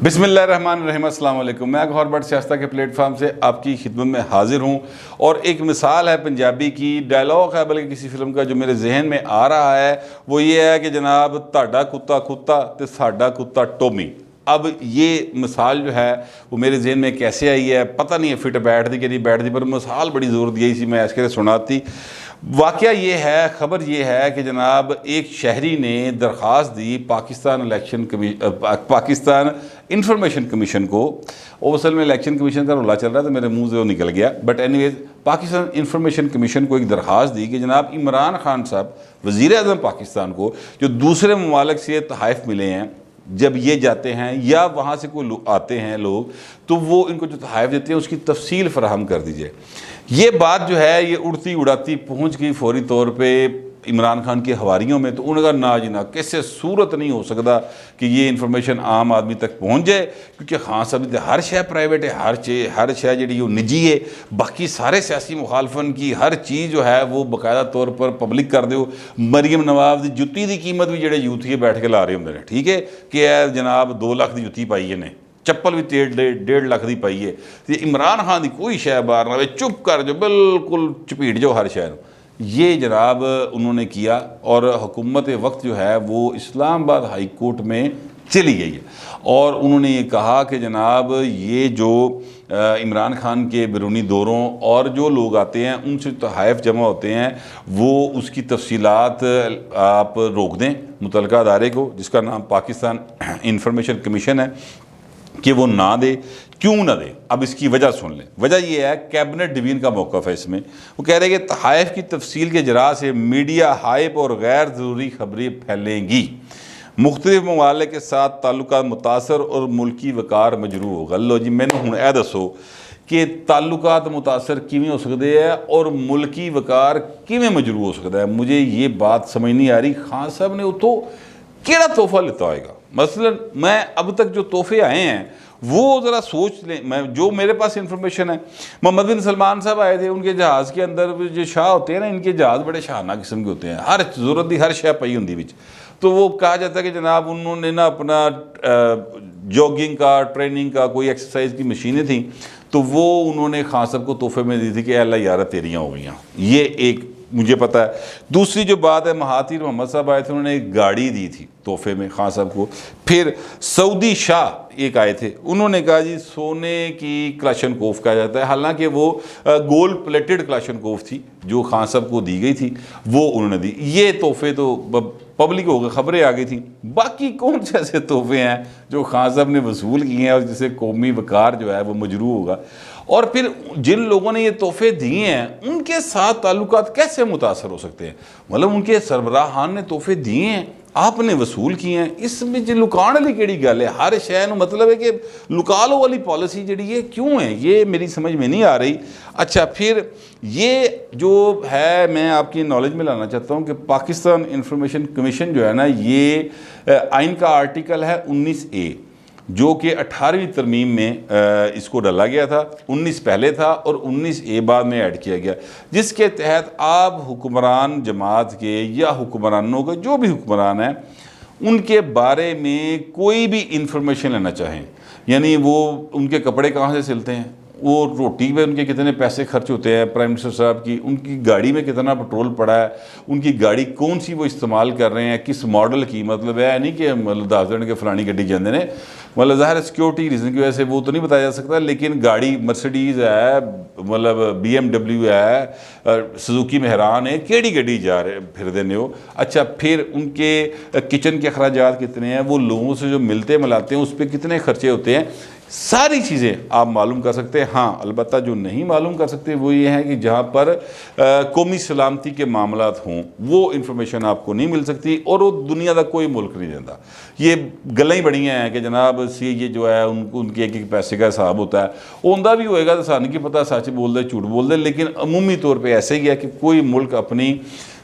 बिस्मिल्लाहिर्रहमानिर्रहीम, अस्सलाम वालेकुम। मैं गौहर भट्ट सियासत के प्लेटफार्म से आपकी खिदमत में हाजिर हूँ और एक मिसाल है पंजाबी की, डायलॉग है बल्कि किसी फिल्म का जो मेरे जहन में आ रहा है वो ये है कि जनाब ताड़ा कुत्ता कुत्ता ते साडा कुत्ता टोमी। अब ये मिसाल जो है वो मेरे जहन में कैसे आई है पता नहीं है, फिट बैठती कि नहीं बैठती, पर मिसाल बड़ी ज़ोर दी थी मैं इसके सुनाती। वाक़या ये है, ख़बर ये है कि जनाब एक शहरी ने दरख्वास्त दी पाकिस्तान इंफॉर्मेशन कमीशन को। और असल में इलेक्शन कमीशन का रोला चल रहा है तो मेरे मुंह से वो निकल गया, but anyways Pakistan information commission को एक दरख्वास्त दी कि जनाब इमरान खान साहब वज़ीर आज़म पाकिस्तान को जो दूसरे ममालिक से तहाइफ मिले हैं, जब ये जाते हैं या वहाँ से कोई आते हैं लोग, तो वो इनको जो तहाइफ देते हैं उसकी तफसील फराहम कर दीजिए। ये बात जो है ये उड़ती उड़ाती पहुँच गई फौरी तौर पे इमरान खान के हवारियों में। तो उन्होंने कहा ना जी ना, कैसे सूरत नहीं हो सकता कि ये इन्फॉर्मेशन आम आदमी तक पहुँच जाए, क्योंकि खान साहब हर शय प्राइवेट है, हर शय जी निजी है। बाकी सारे सियासी मुखालफन की हर चीज़ जो है वो बाकायदा तौर पर पब्लिक कर दो। मरीम नवाज की जुत्ती की कीमत भी जोड़े यूथ बैठ के ला रहे होंगे, ठीक है कि जनाब 2 लाख की जुत्ती पाई ने, चप्पल भी 1.5 लाख की पाई है, तो इमरान खान की कोई शय बाहर ना, चुप कर जो, बिल्कुल चपीट जाओ हर शय। ये जनाब उन्होंने किया और हुकूमत वक्त जो है वो इस्लामाबाद हाई कोर्ट में चली गई है और उन्होंने ये कहा कि जनाब ये जो इमरान खान के बैरूनी दौरों और जो लोग आते हैं उनसे तहाइफ जमा होते हैं, वो उसकी तफसीलात आप रोक दें मुतलका अदारे को, जिसका नाम पाकिस्तान इंफॉर्मेशन कमीशन है, कि वो ना दे। क्यों ना दे, अब इसकी वजह सुन लें। वजह ये है कैबिनेट डिवीजन का मौक़िफ़ है इसमें। वो कह रहे हैं कि तहाइफ की तफसील के जरा से मीडिया हाइप और गैर ज़रूरी खबरें फैलेंगी, मुख्तलिफ ममालिक के साथ ताल्लुकात मुतासर और मुल्की वकार मजरू होगा। लो जी, मैंने हुण यह दसो कि ताल्लुकात मुतासर किवें हो सकते हैं और मुल्की वकार किवें मजरू हो सकता है। मुझे ये बात समझ नहीं आ रही, खान साहब ने उतो केड़ा तोहफा लेता होएगा। मसलन मैं अब तक जो तोहफे आए हैं वो ज़रा सोच लें। मैं जो मेरे पास इंफॉर्मेशन है, मोहम्मद बिन सलमान साहब आए थे, उनके जहाज़ के अंदर जो शाह होते हैं ना, इनके जहाज़ बड़े शाहाना किस्म के होते हैं, हर ज़रूरत की हर शय पई होंदी विच। तो वो कहा जाता है कि जनाब उन्होंने ना अपना जॉगिंग का, ट्रेनिंग का कोई एक्सरसाइज की मशीनें थी, तो वो उन्होंने खान साहब को तोहफे में दी थी कि अल्लाह यार तेरियाँ हो गई। ये एक मुझे पता है। दूसरी जो बात है, महातिर मोहम्मद साहब आए थे, उन्होंने एक गाड़ी दी थी तोहफे में खान साहब को। फिर सऊदी शाह एक आए थे, उन्होंने कहा जी सोने की क्लाशनकोफ कहा जाता है, हालांकि वो गोल्ड प्लेटेड क्लाशनकोफ थी जो खान साहब को दी गई थी, वो उन्होंने दी। ये तोहफे तो पब्लिक हो गए, खबरें आ गई थी। बाकी कौन से ऐसे तोहफे हैं जो खान साहब ने वसूल किए हैं और जिससे कौमी वकार जो है वो मजरू होगा। और फिर जिन लोगों ने ये तोहफे दिए हैं उनके साथ ताल्लुकात कैसे मुतासर हो सकते हैं। मतलब उनके सरबराहान ने तोहफे दिए हैं, आपने वसूल किए हैं, इसमें जो लुकाण वाली केड़ी गल है। हर शय नूं मतलब है कि लुका लो वाली पॉलिसी जी है क्यों है, ये मेरी समझ में नहीं आ रही। अच्छा, फिर ये जो है मैं आपकी नॉलेज में लाना चाहता हूँ कि पाकिस्तान इंफॉर्मेशन कमीशन जो है ना, ये आइन का आर्टिकल है 19A, जो कि 18वीं तरमीम में इसको डाला गया था। 19 पहले था और 19A बाद में ऐड किया गया, जिसके तहत आप हुक्मरान जमात के या हुक्मरानों के जो भी हुक्मरान हैं उनके बारे में कोई भी इंफॉर्मेशन लेना चाहें, यानी वो उनके कपड़े कहाँ से सिलते हैं, वो रोटी पे उनके कितने पैसे खर्च होते हैं प्राइम मिनिस्टर साहब की, उनकी गाड़ी में कितना पेट्रोल पड़ा है, उनकी गाड़ी कौन सी वो इस्तेमाल कर रहे हैं, किस मॉडल की, मतलब है नहीं कि मतलब दस दिन के फलानी गड्डी जाते हैं, मतलब ज़ाहिर सिक्योरिटी रीज़न की वजह से वो तो नहीं बताया जा सकता, लेकिन गाड़ी मर्सिडीज़ है, मतलब BMW है, सुजुकी मेहरान है, केड़ी गड्डी जा रहे फिर देने हो। अच्छा, फिर उनके किचन के अखराजात कितने हैं, वो लोगों से जो मिलते मिलाते हैं उस पर कितने खर्चे होते हैं, सारी चीज़ें आप मालूम कर सकते हैं। हाँ, अलबत्ता जो नहीं मालूम कर सकते वो ये है कि जहाँ पर कौमी सलामती के मामलात हों वो इन्फॉर्मेशन आपको नहीं मिल सकती, और वो दुनिया का कोई मुल्क नहीं देता। ये गल्लां ही बड़ियाँ हैं कि जनाब ये जो है उनके एक पैसे का हिसाब होता है, उनका भी होएगा तो सानू की पता सच बोल दे झूठ बोल दे, लेकिन अमूमी तौर पर ऐसे ही है कि कोई मुल्क अपनी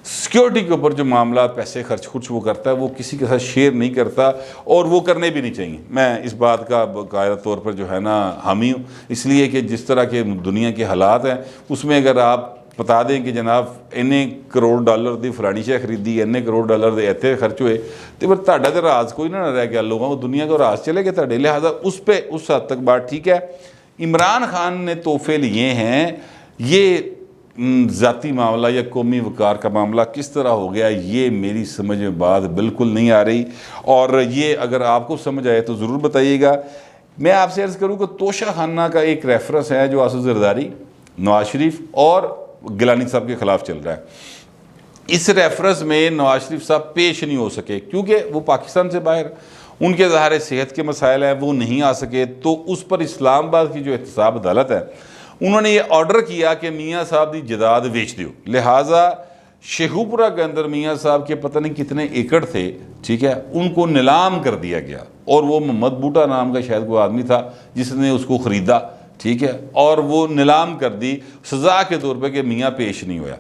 सिक्योरिटी के ऊपर जो मामला पैसे खर्च वो करता है वो किसी के साथ शेयर नहीं करता, और वो करने भी नहीं चाहिए। मैं इस बात का बाकायदा तौर पर जो है ना हामी हूँ, इसलिए कि जिस तरह के दुनिया के हालात हैं उसमें अगर आप बता दें कि जनाब इन्ने करोड़ डॉलर की फलानी शै खरीदी, इन्ने करोड़ डॉलर के इतने खर्च हुए, तो फिर ਤੁਹਾਡਾ तो राज कोई ना रह गया, लोगों को दुनिया को राज चले गए ਤੁਹਾਡੇ। लिहाजा उस पर उस हद तक बात ठीक है। इमरान खान ने तोहफे लिए हैं, ये ज़ाती मामला या कौमी वक़ार का मामला किस तरह हो गया, ये मेरी समझ में बात बिल्कुल नहीं आ रही। और ये अगर आपको समझ आए तो ज़रूर बताइएगा। मैं आपसे अर्ज़ करूँ कि तोशा खाना का एक रेफरेंस है जो आसिफ ज़रदारी, नवाज शरीफ और गिलानी साहब के ख़िलाफ़ चल रहा है। इस रेफरेंस में नवाज शरीफ साहब पेश नहीं हो सके क्योंकि वो पाकिस्तान से बाहर, उनके ज़ाहिर सेहत के मसाइल हैं, वो नहीं आ सके। तो उस पर इस्लामाबाद की जो एहतसाब अदालत है, उन्होंने ये ऑर्डर किया कि मियाँ साहब की जदाद बेच दो। लिहाजा शेखुपुरा के अंदर मियाँ साहब के पता नहीं कितने एकड़ थे, ठीक है, उनको नीलाम कर दिया गया। और वो मोहम्मद बूटा नाम का शायद कोई आदमी था जिसने उसको ख़रीदा, ठीक है, और वो नीलाम कर दी सज़ा के तौर पर कि मियाँ पेश नहीं होया।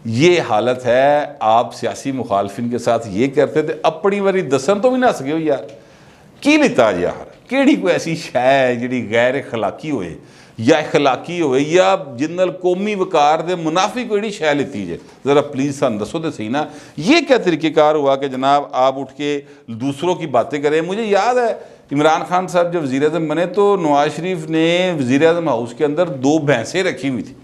ये हालत है। आप सियासी मुखालफिन के साथ ये करते थे, अपनी वारी दसन तो भी ना सके हो यार, की लिता यार, केड़ी कोई ऐसी शै जी गैर अखलाकी होए या अखलाकी होए या जिन्नल कौमी वकार दे मुनाफी कोई शै लीती जे, ज़रा प्लीज़ सन दसो तो सही ना। ये क्या तरीक़ेकार हुआ कि जनाब आप उठ के दूसरों की बातें करें। मुझे याद है इमरान खान साहब जब वज़ीर आज़म बने तो नवाज शरीफ ने वज़ीर आज़म हाउस के अंदर 2 भैंसें रखी हुई थी,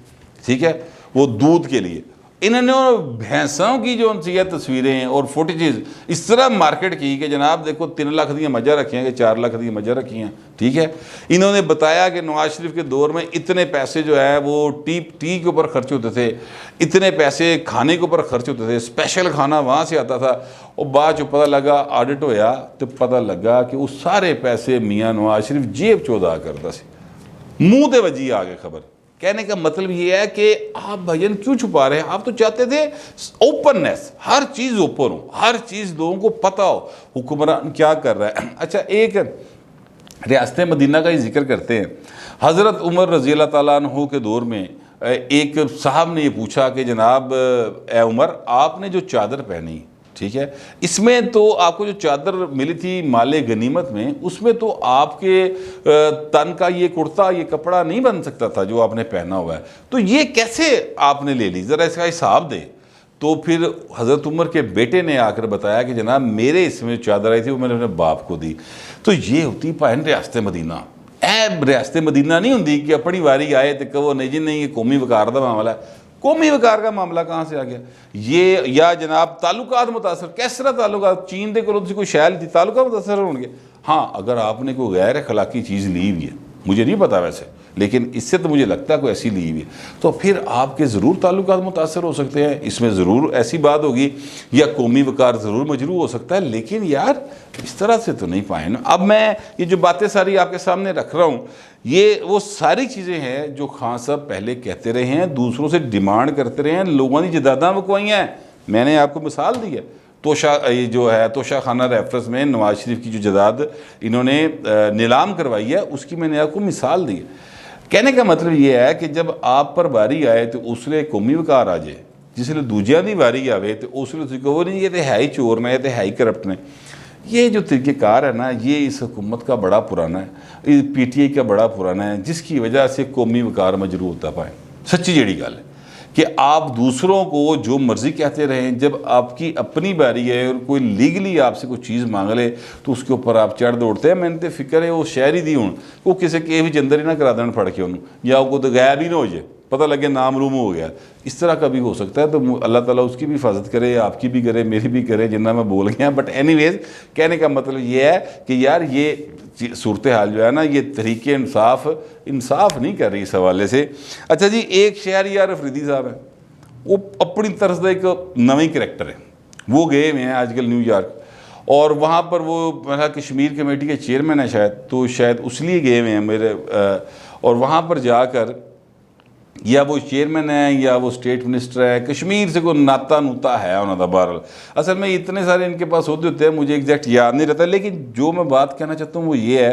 ठीक है, वो दूध के लिए। इन्होंने भैंसों की जो उनसी तस्वीरें और फुटेजेस इस तरह मार्केट की कि जनाब देखो 3 लाख दी मझा रखी हैं कि 4 लाख दी मझा रखी हैं, ठीक है। इन्होंने बताया कि नवाज शरीफ के दौर में इतने पैसे जो है वो टी के ऊपर खर्च होते थे, इतने पैसे खाने के ऊपर खर्च होते थे, स्पेशल खाना वहाँ से आता था। और बाद जो पता लगा ऑडिट होया तो पता लगा कि वो सारे पैसे मियाँ नवाज शरीफ जेब चौदा करता सी। मुँह ते वजी आ गए खबर। कहने का मतलब ये है कि आप भजन क्यों छुपा रहे हैं? आप तो चाहते थे ओपननेस, हर चीज़ ओपन हो, हर चीज़ लोगों को पता हो हुक्मरान क्या कर रहा है। अच्छा, एक रियासत मदीना का ही जिक्र करते हैं। हज़रत उमर रज़ी अल्लाह ताला अन्हु के दौर में एक साहब ने ये पूछा कि जनाब ए उमर, आपने जो चादर पहनी, ठीक है, इसमें तो आपको जो चादर मिली थी माले गनीमत में, उसमें तो आपके तन का ये कुर्ता, ये कपड़ा नहीं बन सकता था जो आपने पहना हुआ है, तो ये कैसे आपने ले ली, ज़रा इसका हिसाब दे। तो फिर हज़रत उमर के बेटे ने आकर बताया कि जनाब मेरे इसमें जो चादर आई थी वो मैंने अपने बाप को दी। तो ये होती भाई रियासत मदीना। ऐ रियासत मदीना नहीं होंगी कि अपनी वारी आए तो कहो नहीं जी नहीं ये कौमी वकार का मामला है। कौमी वकार का मामला कहाँ से आ गया ये? या जनाब ताल्लुकात मुतासर, किस तरह ताल्लुकात? चीन के कोलों कोई शैल थी, ताल्लुकात मुतासर होंगे। हाँ, अगर आपने कोई गैर अखलाकी चीज़ ली हुई है, मुझे नहीं पता वैसे, लेकिन इससे तो मुझे लगता है कोई ऐसी ली हुई है, तो फिर आपके ज़रूर ताल्लुकात मुतासर हो सकते हैं, इसमें ज़रूर ऐसी बात होगी, या कौमी वकार ज़रूर मजरू हो सकता है। लेकिन यार इस तरह से तो नहीं पाए ना। अब मैं ये जो बातें सारी आपके सामने रख रहा हूँ, ये वो सारी चीज़ें हैं जो खान साहब पहले कहते रहे हैं, दूसरों से डिमांड करते रहे हैं, लोगों की जदादा वकवाई हैं। मैंने आपको मिसाल दी है, तोशा ये जो है तोशा खाना रेफरेंस में नवाज शरीफ की जो जदाद इन्होंने नीलाम करवाई है, उसकी मैंने आपको मिसाल दी है। कहने का मतलब ये है कि जब आप पर बारी आए तो उसले कौमी वकार आ जाए, जिसले दूजिया की वारी आए तो उसले कहो नहीं ये तो है ही चोर ने, ये तो है ही करप्ट ने। ये जो तरीक़ेकार है ना, ये इस हुकूमत का बड़ा पुराना है, PTI का बड़ा पुराना है, जिसकी वजह से कौमी वकार मजरू होता पाए। सच्ची जड़ी गल है कि आप दूसरों को जो मर्ज़ी कहते रहें, जब आपकी अपनी बारी है और कोई लीगली आपसे कोई चीज़ मांग ले तो उसके ऊपर आप चढ़ दौड़ते हैं। मैंने तो फिक्र है वो शहरी दी हूँ वो किसी के भी अंदर ही ना करा देना फड़ के उन्होंने, या वो तो गायब ही ना हो जाए, पता लगे नाम रूम हो गया। इस तरह का भी हो सकता है। तो अल्लाह ताला उसकी भी हिफाजत करे, आपकी भी करे, मेरी भी करे, जितना मैं बोल गया। बट एनीवेज कहने का मतलब ये है कि यार ये सूरत हाल जो है ना, ये तरीके इंसाफ नहीं कर रही इस हवाले से। अच्छा जी, एक शहरी यार अफरीदी साहब है, वो अपनी तरफ का एक नवी करैक्टर है। वो गए हुए हैं आजकल न्यूयॉर्क, और वहाँ पर वो मेरा कश्मीर कमेटी के चेयरमैन है शायद, तो शायद उस लिए गए हुए हैं मेरे। और वहाँ पर जाकर या वो चेयरमैन है या वो स्टेट मिनिस्टर है, कश्मीर से कोई नाता नूता है उन्होंने। बहरहाल असल में इतने सारे इनके पास होते होते हैं, मुझे एग्जैक्ट याद नहीं रहता। लेकिन जो मैं बात कहना चाहता हूँ वो ये है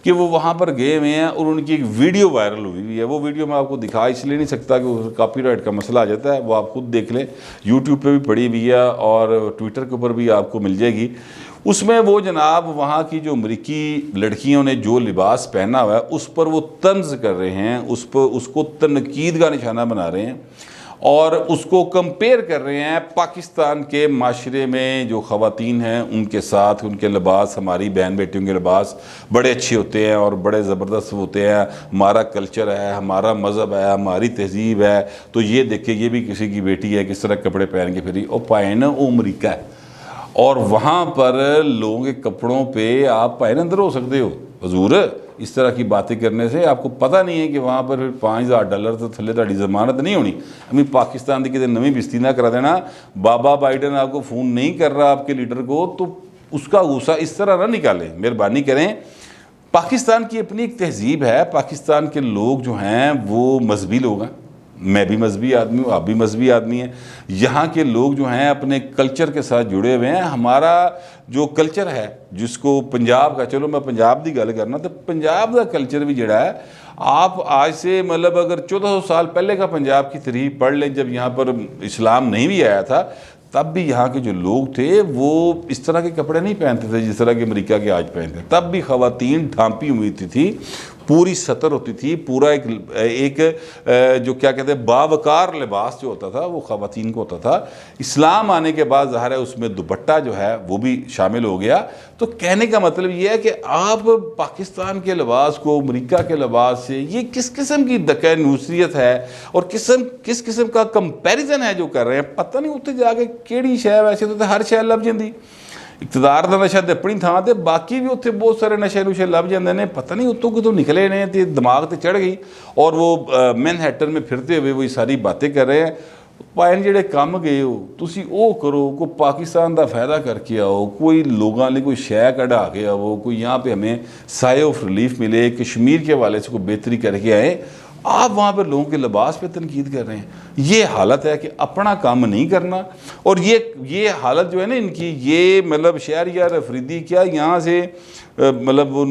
कि वो वहाँ पर गए हुए हैं और उनकी एक वीडियो वायरल हुई हुई है। वो वीडियो मैं आपको दिखा इसलिए नहीं सकता कि कॉपीराइट का मसला आ जाता है, वो आप खुद देख लें, यूट्यूब पे भी पड़ी हुई है और ट्विटर के ऊपर भी आपको मिल जाएगी। उसमें वो जनाब वहाँ की जो अमरीकी लड़कियों ने जो लिबास पहना हुआ है उस पर वो तंज कर रहे हैं, उस पर उसको तनकीद का निशाना बना रहे हैं। और उसको कंपेयर कर रहे हैं पाकिस्तान के माशरे में जो ख़वातीन हैं उनके साथ। उनके लिबास, हमारी बहन बेटियों के लिबास बड़े अच्छे होते हैं और बड़े ज़बरदस्त होते हैं, हमारा कल्चर है, हमारा मज़हब है, हमारी तहजीब है, तो ये देखे ये भी किसी की बेटी है, किस तरह कपड़े पहन के फिरी। और पाए ना वो अमरीका है और वहाँ पर लोगों के कपड़ों पे आप पाए अंदर हो सकते हो। हजूर इस तरह की बातें करने से आपको पता नहीं है कि वहाँ पर फिर $5000 तो थले ताड़ी जमानत नहीं होनी। अभी पाकिस्तान की कितने नवी बिस्ती ना करा देना। बाबा बाइडन आपको फ़ोन नहीं कर रहा आपके लीडर को, तो उसका गुस्सा इस तरह ना निकालें, मेहरबानी करें। पाकिस्तान की अपनी एक तहजीब है, पाकिस्तान के लोग जो हैं वो मजहबी लोग हैं, मैं भी मजहबी आदमी हूँ, आप भी मजहबी आदमी हैं। यहाँ के लोग जो हैं अपने कल्चर के साथ जुड़े हुए हैं। हमारा जो कल्चर है जिसको पंजाब का, चलो मैं पंजाब की गल करना, तो पंजाब का कल्चर भी जड़ा है, आप आज से मतलब अगर 1400 साल पहले का पंजाब की तारीख पढ़ लें, जब यहाँ पर इस्लाम नहीं भी आया था, तब भी यहाँ के जो लोग थे वो इस तरह के कपड़े नहीं पहनते थे जिस तरह के अमेरिका के आज पहनते। तब भी ख़वातीन ढांपी हुई थी, पूरी सतर होती थी, पूरा एक जो क्या कहते हैं बावकार लिबास जो होता था वो ख़वातीन को होता था। इस्लाम आने के बाद ज़ाहिर है उसमें दुपट्टा जो है वो भी शामिल हो गया। तो कहने का मतलब ये है कि आप पाकिस्तान के लिबास को अमेरिका के लिबास से, ये किस किस्म की दक़ैनूसियत है और किस किस्म का कंपैरिजन है जो कर रहे हैं। पता नहीं उत्ते जाके केड़ी शय, वैसे तो हर शय लभ जाती, इकतदार का नशा तो अपनी थां ते, बाकी भी उत्थे बहुत सारे नशे नुशे लभ जाते हैं, पता नहीं उत्तों कितों निकले ने, तो दिमाग से चढ़ गई और वो मैनहट्टन में फिरते हुए वही सारी बातें कर रहे हैं। भाएं जेडे काम गए हो तुसी वो करो, कोई पाकिस्तान का फ़ायदा करके आओ, कोई लोगों लिए कोई शय कढ़ा के आओ, कोई यहाँ पे हमें साए ऑफ रिलीफ मिले, कश्मीर के हवाले से कोई बेहतरी करके आए। आप वहाँ पर लोगों के लिबास पे तनकीद कर रहे हैं। ये हालत है कि अपना काम नहीं करना। और ये हालत जो है ना इनकी, ये मतलब शहरियार अफरीदी क्या यहाँ से मतलब वो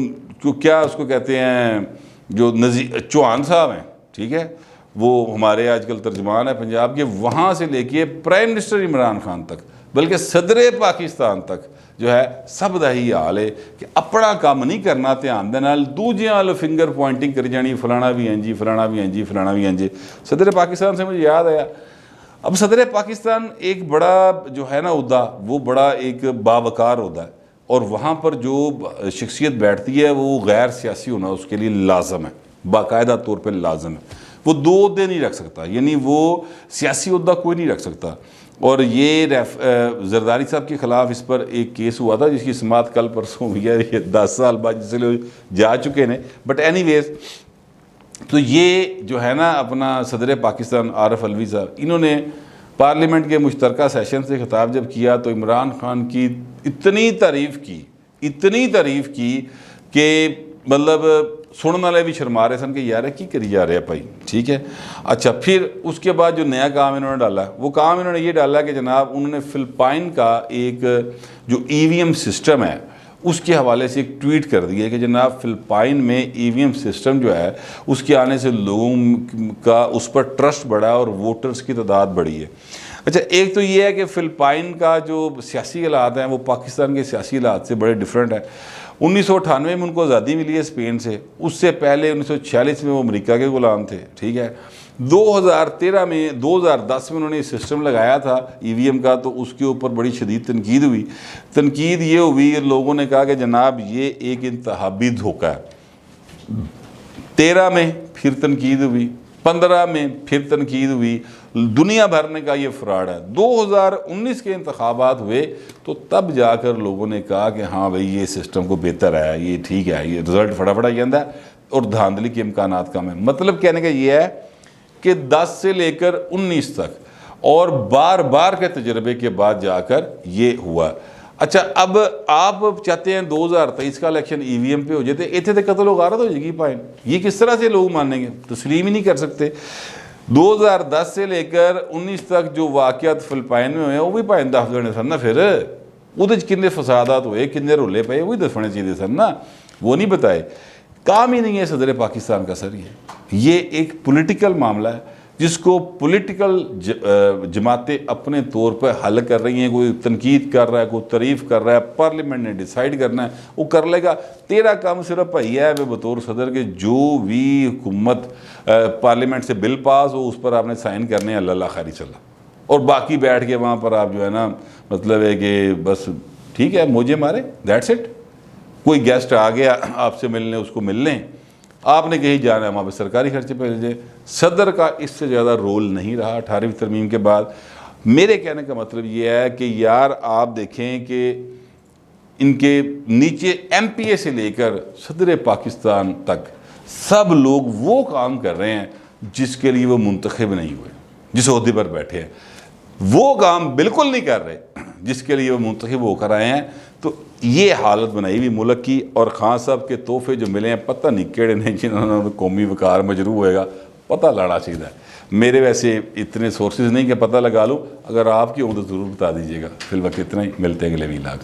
क्या उसको कहते हैं, जो चौहान साहब हैं, ठीक है, वो हमारे आजकल तर्जमान है पंजाब के, वहाँ से लेके प्राइम मिनिस्टर इमरान खान तक, बल्कि सदर पाकिस्तान तक जो है सब का ही हाल है कि अपना काम नहीं करना, ध्यान दे नाल दूजियां वाल फिंगर पॉइंटिंग करी जानी, फलाना भी हैं जी, फलाना भी हैं जी, फलाना भी हैं जी। सदर पाकिस्तान से मुझे याद आया, अब सदर पाकिस्तान एक बड़ा जो है ना उहदा, वो बड़ा एक बावकार उहदा है और वहाँ पर जो शख्सियत बैठती है वो गैर सियासी होना उसके लिए लाजम है, बाकायदा तौर पर लाजम है। वो 2 ओहदे नहीं रख सकता, यानी वो सियासी ओहदा कोई नहीं रख सकता। और ये जरदारी साहब के ख़िलाफ़ इस पर एक केस हुआ था जिसकी समाअत कल परसों हुई है, ये 10 साल बाद जिसलिए जा चुके हैं। बट एनीवेज, तो ये जो है ना अपना सदर पाकिस्तान आरिफ अलवी साहब, इन्होंने पार्लियामेंट के मुश्तरका सेशन से खिताब जब किया तो इमरान खान की इतनी तारीफ़ की कि मतलब सुनने वाले भी शर्मा रहे सन कि यार की करी जा रहे हैं भाई, ठीक है। अच्छा, फिर उसके बाद जो नया काम इन्होंने डाला, वो काम इन्होंने ये डाला कि जनाब उन्होंने फ़िलिपाइन का एक जो EVM सिस्टम है उसके हवाले से एक ट्वीट कर दिया कि जनाब फ़िलिपाइन में EVM सिस्टम जो है उसके आने से लोगों का उस पर ट्रस्ट बढ़ा है और वोटर्स की तादाद बढ़ी है। अच्छा, एक तो ये है कि फ़िलिपाइन का जो सियासी हालात हैं वो पाकिस्तान के सियासी हालात से बड़े डिफरेंट है। 1998 में उनको आज़ादी मिली है स्पेन से, उससे पहले 1946 में वो अमेरिका के ग़ुलाम थे, ठीक है। 2010 में उन्होंने सिस्टम लगाया था EVM का, तो उसके ऊपर बड़ी शदीद तनकीद हुई। तनकीद ये हुई, लोगों ने कहा कि जनाब ये एक इंतहाबी धोखा है। 13 में फिर तनकीद हुई, 15 में फिर तनकीद हुई, दुनिया भर ने कहा ये फ्रॉड है। 2019 के इंतखाबात हुए तो तब जाकर लोगों ने कहा कि हाँ भाई ये सिस्टम को बेहतर है, ये ठीक है, ये रिजल्ट फटाफट आ जाता है और धांधली के इम्कान कम है। मतलब कहने का ये है कि 10 से लेकर 19 तक और बार बार के तजर्बे के बाद जाकर ये हुआ। अच्छा, अब आप चाहते हैं 2023 का इलेक्शन EVM पे हो जाए, इतने तो कत्ल गारत हो जाएगी पाइन, ये किस तरह से लोग मानेंगे, तस्लीम ही नहीं कर सकते। 2010 से लेकर 19 तक जो वाक़यात फ़िलिपाइन में हुए वो भी भाई दस देने सन ना, फिर वो किन्ने फसादात हुए, किन्ने रोले पे, वही दसने चाहिए सन ना, वो नहीं बताए। काम ही नहीं है सदर पाकिस्तान का सर, ये एक पॉलिटिकल मामला है। जिसको पॉलिटिकल जमातें अपने तौर पर हल कर रही हैं, कोई तनकीद कर रहा है, कोई तारीफ़ कर रहा है, पार्लियामेंट ने डिसाइड करना है, वो कर लेगा। तेरा काम सिर्फ भैया है वे बतौर सदर के जो भी हुकूमत पार्लियामेंट से बिल पास हो उस पर आपने साइन करने हैं, अल्लाह खैरी चला। और बाकी बैठ के वहाँ पर आप जो है ना, मतलब है कि बस ठीक है मुझे मारे, दैट्स इट। कोई गेस्ट आ गया आपसे मिलने, उसको मिल लें, आपने कहीं जाना है वहाँ पे सरकारी खर्चे पे लीजिए। सदर का इससे ज़्यादा रोल नहीं रहा 18वीं तरमीम के बाद। मेरे कहने का मतलब ये है कि यार आप देखें कि इनके नीचे MPA से लेकर सदर पाकिस्तान तक सब लोग वो काम कर रहे हैं जिसके लिए वो मुंतखब नहीं हुए, जिस ओहदे पर बैठे हैं वो काम बिल्कुल नहीं कर रहे जिसके लिए वो मुंतखब होकर आए हैं। तो ये हालत बनाई हुई मुल्क की। और खान साहब के तोहफे जो मिले हैं पता नहीं केड़े नहीं जिन्होंने कौमी वकार मजरू होएगा, पता लाना चाहिए। मेरे वैसे इतने सोर्सेज नहीं कि पता लगा लूँ, अगर आपकी हो तो ज़रूर बता दीजिएगा। फिलहाल इतना ही, मिलते हैं अगले वीलाग।